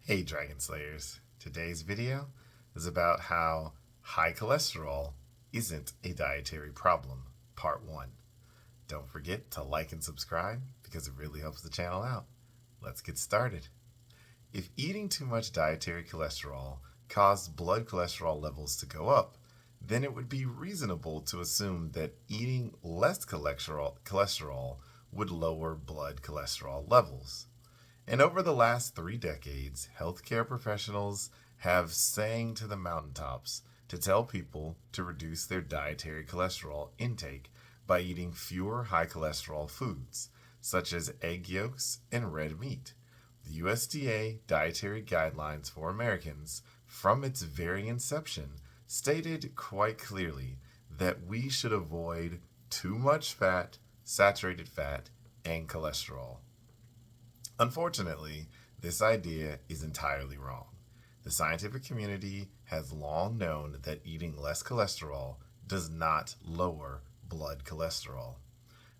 Hey Dragon Slayers, today's video is about how high cholesterol isn't a dietary problem, part 1. Don't forget to like and subscribe because it really helps the channel out. Let's get started. If eating too much dietary cholesterol caused blood cholesterol levels to go up, then it would be reasonable to assume that eating less cholesterol would lower blood cholesterol levels. And over the last 3 decades, healthcare professionals have sang to the mountaintops to tell people to reduce their dietary cholesterol intake by eating fewer high cholesterol foods, such as egg yolks and red meat. The USDA Dietary Guidelines for Americans, from its very inception, stated quite clearly that we should avoid too much fat, saturated fat, and cholesterol. Unfortunately, this idea is entirely wrong. The scientific community has long known that eating less cholesterol does not lower blood cholesterol.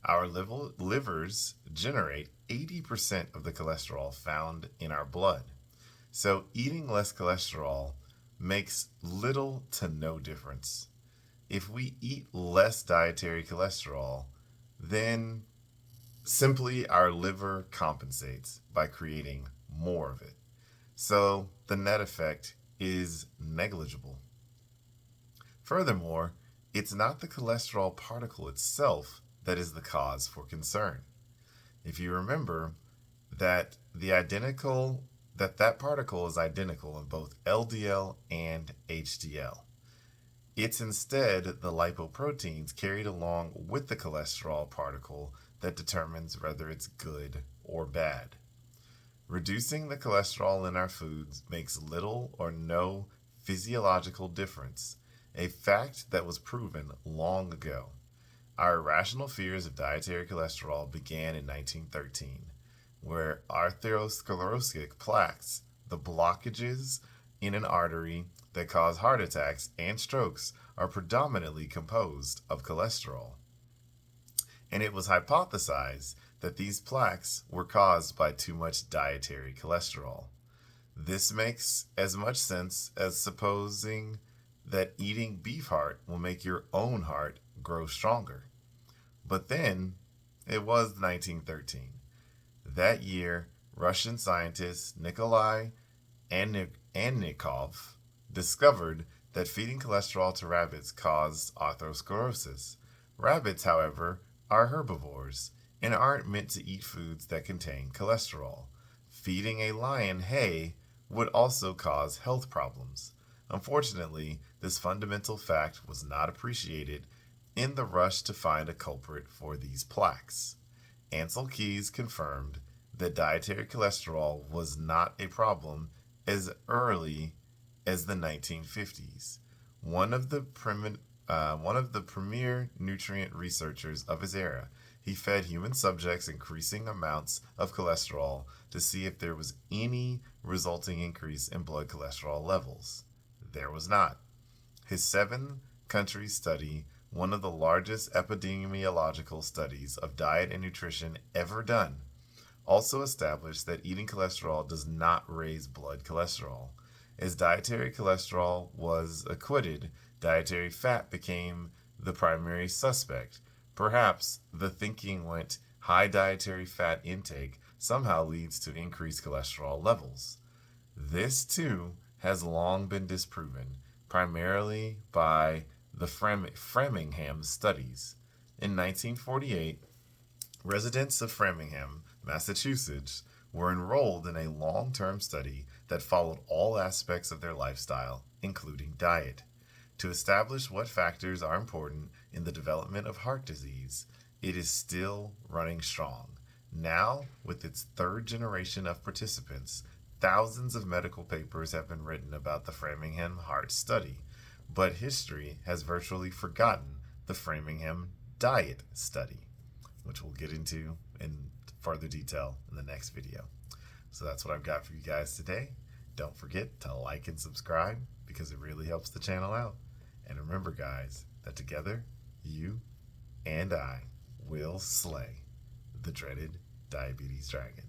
Our livers generate 80% of the cholesterol found in our blood. So eating less cholesterol makes little to no difference. If we eat less dietary cholesterol, then simply our liver compensates by creating more of it. So the net effect is negligible. Furthermore, it's not the cholesterol particle itself that is the cause for concern. If you remember that that particle is identical in both LDL and HDL. It's instead the lipoproteins carried along with the cholesterol particle that determines whether it's good or bad. Reducing the cholesterol in our foods makes little or no physiological difference, a fact that was proven long ago. Our irrational fears of dietary cholesterol began in 1913, where atherosclerotic plaques, the blockages in an artery that cause heart attacks and strokes, are predominantly composed of cholesterol. And it was hypothesized that these plaques were caused by too much dietary cholesterol. This makes as much sense as supposing that eating beef heart will make your own heart grow stronger. But then, it was 1913. That year, Russian scientist Nikolai Annikov discovered that feeding cholesterol to rabbits caused atherosclerosis. Rabbits, however, are herbivores and aren't meant to eat foods that contain cholesterol. Feeding a lion hay would also cause health problems. Unfortunately, this fundamental fact was not appreciated in the rush to find a culprit for these plaques. Ansel Keys confirmed that dietary cholesterol was not a problem as early as the 1950s. One of the premier nutrient researchers of his era, he fed human subjects increasing amounts of cholesterol to see if there was any resulting increase in blood cholesterol levels. There was not. His 7-country study, one of the largest epidemiological studies of diet and nutrition ever done, also established that eating cholesterol does not raise blood cholesterol. As dietary cholesterol was acquitted, dietary fat became the primary suspect. Perhaps the thinking went high dietary fat intake somehow leads to increased cholesterol levels. This too has long been disproven, primarily by the Framingham studies. In 1948, residents of Framingham, Massachusetts, were enrolled in a long-term study that followed all aspects of their lifestyle, including diet, to establish what factors are important in the development of heart disease. It is still running strong. Now, with its 3rd generation of participants, thousands of medical papers have been written about the Framingham Heart Study, but history has virtually forgotten the Framingham Diet Study, which we'll get into in further detail in the next video. So that's what I've got for you guys today. Don't forget to like and subscribe because it really helps the channel out. And remember, guys, that together, you and I will slay the dreaded diabetes dragon.